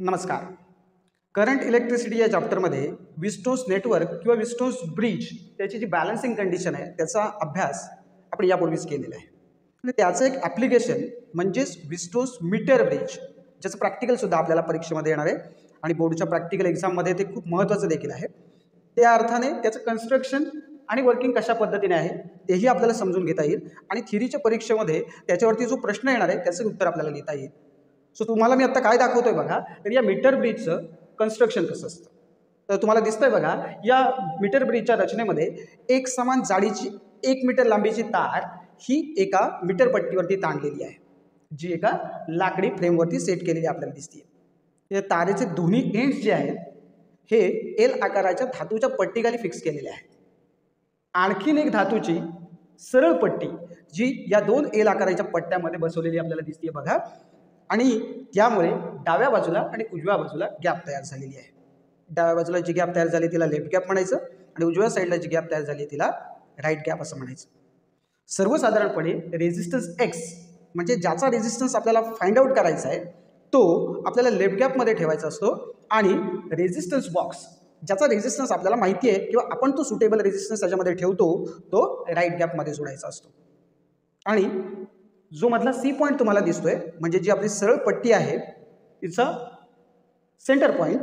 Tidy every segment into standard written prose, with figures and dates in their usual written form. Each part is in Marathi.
नमस्कार. करंट इलेक्ट्रिसिटी या चॅप्टरमध्ये विस्टोन्स नेटवर्क किंवा विस्टोन्स ब्रिज त्याची जी बॅलन्सिंग कंडिशन आहे त्याचा अभ्यास आपण यापूर्वीच केलेला आहे आणि त्याचं एक ॲप्लिकेशन म्हणजेच विस्टोन्स मीटर ब्रिज ज्याचं प्रॅक्टिकलसुद्धा आपल्याला परीक्षेमध्ये येणार आहे आणि बोर्डच्या प्रॅक्टिकल एक्झाममध्ये ते खूप महत्त्वाचं देखील आहे. त्या अर्थाने त्याचं कन्स्ट्रक्शन आणि वर्किंग कशा पद्धतीने आहे तेही आपल्याला समजून घेता येईल आणि थिअरीच्या परीक्षेमध्ये त्याच्यावरती जो प्रश्न येणार आहे त्याचं उत्तर आपल्याला लिहिता येईल. सो तुम्हाला मी आता काय दाखवतोय बघा, तर या मीटर ब्रिजचं कन्स्ट्रक्शन कसं असतं. तर तुम्हाला दिसतंय बघा, या मीटर ब्रिजच्या रचनेमध्ये एक समान जाडीची 1 मीटर लांबीची तार ही एका मीटर पट्टीवरती ताणलेली आहे, जी एका लाकडी फ्रेमवरती सेट केलेली आपल्याला दिसते. या तारेचे दोन्ही एंड्स जे आहेत हे एल आकाराच्या धातूच्या पट्टीखाली फिक्स केलेले आहे. आणखीन एक धातूची सरळ पट्टी जी या दोन एल आकाराच्या पट्ट्यामध्ये बसवलेली आपल्याला दिसते बघा, आणि त्यामुळे डाव्या बाजूला आणि उजव्या बाजूला गॅप तयार झालेली आहे. डाव्या बाजूला जी गॅप तयार झाली तिला लेफ्ट गॅप म्हणायचं आणि उजव्या साईडला जी गॅप तयार झाली तिला राईट गॅप असं म्हणायचं. सर्वसाधारणपणे रेझिस्टन्स एक्स म्हणजे ज्याचा रेझिस्टन्स आपल्याला फाइंड आउट करायचा आहे तो आपल्याला लेफ्ट गॅपमध्ये ठेवायचा असतो आणि रेझिस्टन्स बॉक्स ज्याचा रेझिस्टन्स आपल्याला माहिती आहे किंवा आपण तो सुटेबल रेझिस्टन्स त्याच्यामध्ये ठेवतो तो राईट गॅपमध्ये जोडायचा असतो. आणि जो मधला सी पॉईंट तुम्हाला दिसतोय म्हणजे जी आपली सरळ पट्टी आहे तिचा सेंटर पॉईंट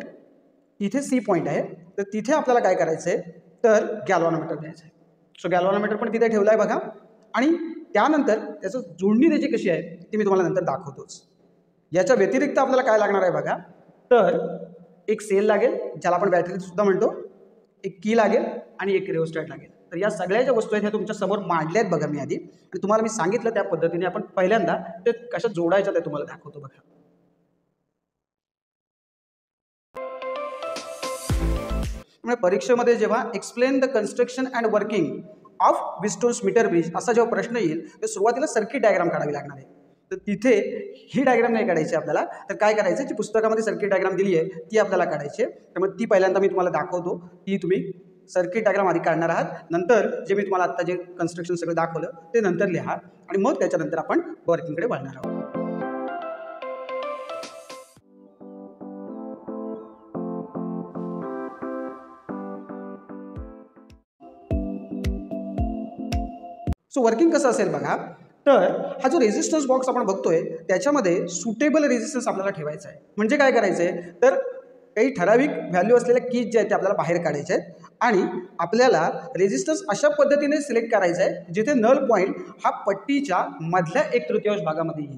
इथे सी पॉईंट आहे, तर तिथे आपल्याला काय करायचं आहे तर गॅल्व्हॅनोमीटर द्यायचं आहे. सो गॅल्व्हॅनोमीटर पण तिथे ठेवला आहे बघा, आणि त्यानंतर त्याचं जोडणी त्याची कशी आहे ती मी तुम्हाला नंतर दाखवतोच. याच्या व्यतिरिक्त आपल्याला काय लागणार आहे बघा, तर एक सेल लागेल ज्याला आपण बॅटरी सुद्धा म्हणतो, एक की लागेल आणि एक रिओस्टॅट लागेल. तर या सगळ्या ज्या वस्तू आहेत ह्या तुमच्या समोर मांडल्या आहेत बघा मी आधी, आणि तुम्हाला मी सांगितलं त्या पद्धतीने आपण पहिल्यांदा ते कशा जोडायच्या ते तुम्हाला दाखवतो बघा. म्हणजे परीक्षेमध्ये जेव्हा explain the construction and working of Wheatstone's meter bridge असा जेव्हा प्रश्न येईल तर सुरुवातीला सर्किट डायग्राम काढावी लागणार आहे. तर तिथे ही डायग्राम नाही काढायची आपल्याला, तर काय करायचं जी पुस्तकामध्ये सर्किट डायग्राम दिली आहे ती आपल्याला काढायची आहे. त्यामुळे ती पहिल्यांदा मी तुम्हाला दाखवतो, ती तुम्ही सर्किट डायग्राम आधी काढणार आहात, नंतर जे मी तुम्हाला आता जे कन्स्ट्रक्शन सगळं दाखवलं ते नंतर लिहा आणि मग त्याच्यानंतर आपण वर्किंगकडे वळणार आहोत. सो वर्किंग कसं असेल बघा, तर हा जो रेझिस्टन्स बॉक्स आपण बघतोय त्याच्यामध्ये सुटेबल रेझिस्टन्स आपल्याला ठेवायचा आहे. म्हणजे काय करायचं आहे तर काही ठराविक व्हॅल्यू असलेल्या कीज जे आहेत ते आपल्याला बाहेर काढायचे आहेत आणि आपल्याला रेझिस्टन्स अशा पद्धतीने सिलेक्ट करायचा आहे जिथे नल पॉईंट हा पट्टीच्या मधल्या 1/3 भागामध्ये येईल.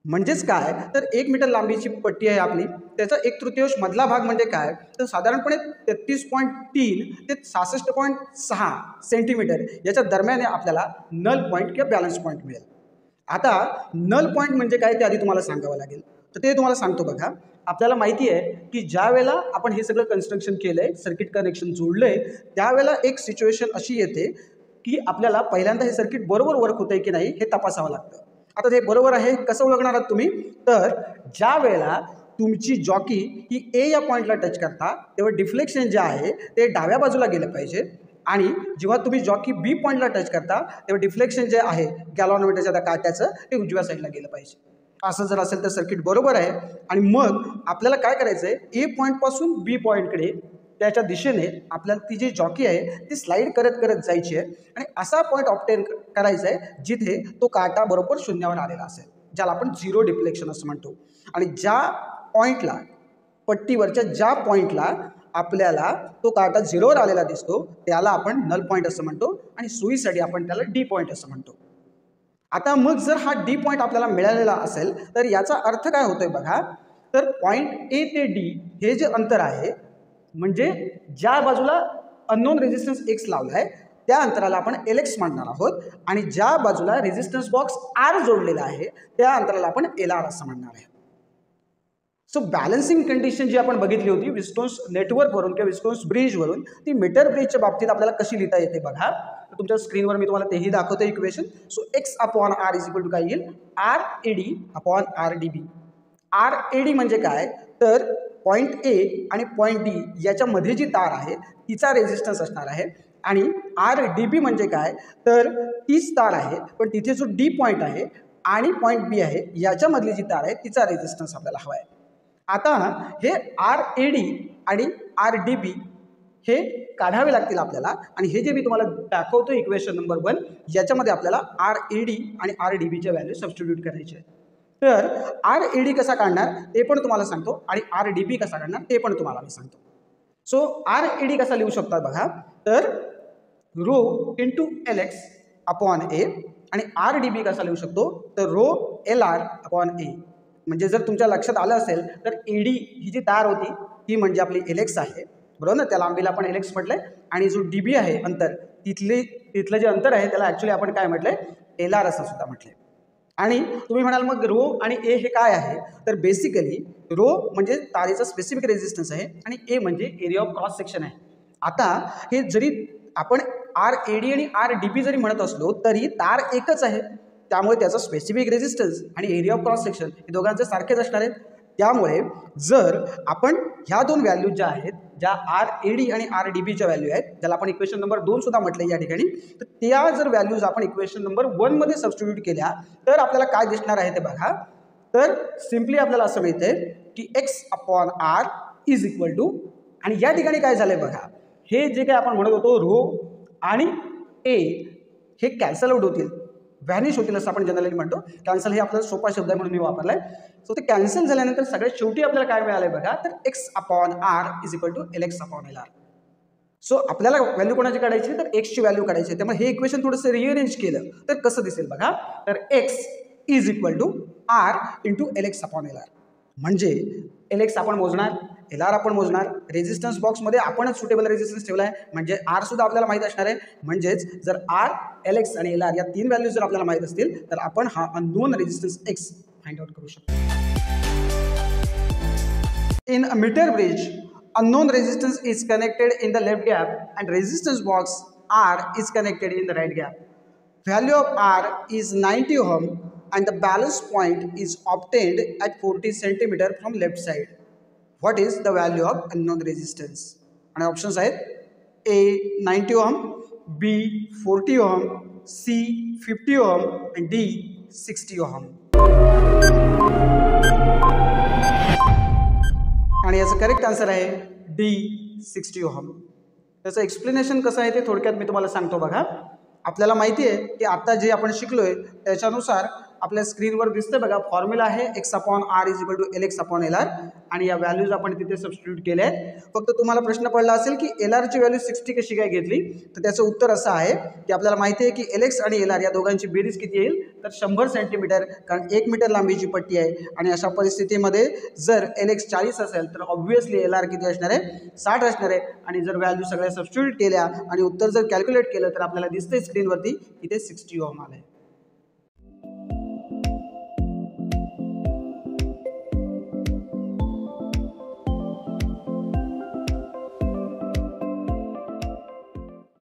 म्हणजेच काय तर 1 मीटर लांबीची पट्टी आहे आपली, त्याचा 1/3 मधला भाग म्हणजे काय तर साधारणपणे 33.3 ते 66.6 सेंटीमीटर याच्या दरम्यान आपल्याला नल पॉईंट किंवा बॅलन्स पॉईंट मिळेल. आता नल पॉईंट म्हणजे काय ते आधी तुम्हाला सांगावं लागेल, तर ते तुम्हाला सांगतो बघा. आपल्याला माहिती आहे की ज्या वेळेला आपण हे सगळं कन्स्ट्रक्शन केलंय, सर्किट कनेक्शन जोडलंय, त्यावेळेला एक सिच्युएशन अशी येते की आपल्याला पहिल्यांदा हे सर्किट बरोबर वर्क होतंय की नाही हे तपासावं लागतं. आता ते बरोबर आहे कसं ओळखणार आहात तुम्ही, तर ज्या वेळेला तुमची जॉकी ही ए या पॉईंटला टच करता तेव्हा डिफ्लेक्शन जे आहे ते डाव्या बाजूला गेलं पाहिजे, आणि जेव्हा तुम्ही जॉकी बी पॉईंटला टच करता तेव्हा डिफ्लेक्शन जे आहे गॅल्व्हॅनोमीटरच्या त्या काट्याचं ते उजव्या साईडला गेलं पाहिजे. असं जर असेल तर सर्किट बरोबर आहे. आणि मग आपल्याला काय करायचं आहे ए पॉईंटपासून बी पॉईंटकडे त्याच्या दिशेने आपल्याला ती जी जॉकी आहे ती स्लाईड करत करत जायची आहे आणि असा पॉईंट ऑब्टेन करायचा आहे जिथे तो काटा बरोबर शून्यावर आलेला असेल, ज्याला आपण झिरो डिफ्लेक्शन असं म्हणतो. आणि ज्या पॉईंटला पट्टीवरच्या ज्या पॉईंटला आपल्याला तो काटा झिरोवर आलेला दिसतो त्याला आपण नल पॉईंट असं म्हणतो आणि सोयीसाठी आपण त्याला डी पॉईंट असं म्हणतो. आता मग जर हा डी पॉईंट आपल्याला मिळालेला असेल तर याचा अर्थ काय होतोय बघा, तर पॉईंट ए ते डी हे जे अंतर आहे म्हणजे ज्या बाजूला अननोन रेझिस्टन्स एक्स लावला आहे त्या अंतराला आपण एल एक्स म्हणणार आहोत, आणि ज्या बाजूला रेझिस्टन्स बॉक्स आर जोडलेला आहे त्या अंतराला आपण एल आर असं म्हणणार आहे. सो बॅलन्सिंग कंडिशन जी आपण बघितली होती विस्टोन्स नेटवर्कवरून किंवा विस्टोन्स ब्रिजवरून, ती मीटर ब्रिजच्या बाबतीत आपल्याला कशी लिहिता येते बघा. तर तुमच्या स्क्रीनवर मी तुम्हाला तेही दाखवतो equation. So X upon R is equal to काय येईल, R A D upon R D B. R A D म्हणजे काय तर पॉईंट ए आणि पॉईंट डी याच्यामध्ये जी तार आहे तिचा रेझिस्टन्स असणार आहे, आणि आर डी बी म्हणजे काय तर तीच तार आहे पण तिथे जो डी पॉईंट आहे आणि पॉईंट बी आहे याच्यामधली जी तार आहे तिचा रेझिस्टन्स आपल्याला हवा आहे. आता हे RAD आणि RDB हे काढावे लागतील आपल्याला, आणि हे जे मी तुम्हाला दाखवतो इक्वेशन नंबर 1 याच्यामध्ये आपल्याला RAD आणि RDBच्या व्हॅल्यू सबस्टिट्यूट करायचे. तर RAD कसा काढणार ते पण तुम्हाला सांगतो आणि RDB कसा काढणार ते पण तुम्हाला मी सांगतो. सो RAD कसा लिहू शकतात बघा, तर rho into LX upon A, आणि RDB कसा लिहू शकतो तर रो LR अपॉन A. म्हणजे जर तुमच्या लक्षात आलं असेल तर AD ही जी तार होती ही म्हणजे आपली LX आहे, बरोबर ना, त्या लांबीला आपण LX म्हटलंय, आणि जो DB आहे अंतर तिथलं जे अंतर आहे त्याला ॲक्च्युली आपण काय म्हटलंय, LR असं सुद्धा म्हटलंय. आणि तुम्ही म्हणाल मग रो आणि ए हे काय आहे, तर बेसिकली रो म्हणजे तारेचा स्पेसिफिक रेजिस्टन्स आहे आणि ए म्हणजे एरिया ऑफ क्रॉस सेक्शन आहे. आता हे जरी आपण RAD आणि RDB जरी म्हणत असलो तरी तार एकच आहे, त्यामुळे त्याचा स्पेसिफिक रेजिस्टन्स आणि एरिया ऑफ क्रॉस सेक्शन हे दोघांचे सारखेच असणार आहेत. त्यामुळे जर आपण ह्या दोन व्हॅल्यू ज्या आहेत, ज्या RAD आणि RDBच्या व्हॅल्यू आहेत, ज्याला आपण इक्वेशन नंबर 2 सुद्धा म्हटलं या ठिकाणी, तर त्या जर व्हॅल्यूज आपण इक्वेशन नंबर 1 मध्ये सबस्टिट्यूट केल्या तर आपल्याला काय दिसणार आहे ते बघा. तर सिम्पली आपल्याला असं मिळतंय की X upon R is equal to, आणि या ठिकाणी काय झालंय बघा, हे जे काय आपण म्हणत होतो रो आणि ए हे कॅन्सल आउट होतील, व्हॅनिश होतील असं आपण जनरली म्हणतो. कॅन्सल हे आपल्याला सोपा शब्द आहे म्हणून मी वापरलाय. सो ते कॅन्सल झाल्यानंतर सगळ्यात शेवटी आपल्याला काय मिळालंय बघा, तर X upon R is equal to LX upon LR. So आपल्याला व्हॅल्यू कोणाची काढायची, तर X ची व्हॅल्यू काढायची. त्यामुळे हे इक्वेशन थोडंसं रिअरेंज केलं तर कसं दिसेल बघा, तर X is equal to R into LX upon LR. म्हणजे LX आपण मोजणार, LR आपण मोजणार, रेजिस्टन्स बॉक्समध्ये आपणच सुटेबल रेजिस्टन्स ठेवला आहे, म्हणजे R सुद्धा आपल्याला माहीत असणार आहे. म्हणजेच जर R, LX आणि LR या तीन व्हॅल्यूज जर आपल्याला माहीत असतील तर आपण हा unknown resistance X find out करू शकतो. In a meter bridge, unknown resistance is connected in the left gap and resistance box R is connected in the right gap. Value of R is 90 ohm and the balance point is obtained at 40 centimeter from left side. What is the value of unknown resistance? And options are A 90 ohm, B 40 ohm, C 50 ohm and D 60 ohm. आणि याचं करेक्ट आन्सर आहे D 60 ओहम. त्याचं एक्सप्लेनेशन कसं आहे ते थोडक्यात मी तुम्हाला सांगतो बघा. आपल्याला माहिती आहे की आता जे आपण शिकलोय त्याच्यानुसार आपल्या स्क्रीनवर दिसते बघा, फॉर्म्युला आहे X upon R is equal to LX upon LR, आणि या व्हॅल्यूज आपण तिथे सबस्टिट्यूट केल्या आहेत. फक्त तुम्हाला प्रश्न पडला असेल की LR ची व्हॅल्यू 60 कशी काय घेतली, तर त्याचं उत्तर असं आहे की आपल्याला माहिती आहे की LX आणि LR या दोघांची बेरीज किती येईल, तर 100 सेंटीमीटर, कारण 1 मीटर लांबीची पट्टी आहे. आणि अशा परिस्थितीमध्ये जर LX 40 असेल तर ऑब्व्हियसली LR किती असणार आहे, 60 असणार आहे. आणि जर व्हॅल्यू सगळ्या सबस्टिट्यूट केल्या आणि उत्तर जर कॅल्क्युलेट केलं तर आपल्याला दिसते स्क्रीनवरती की ते 60 ओहम आलं आहे.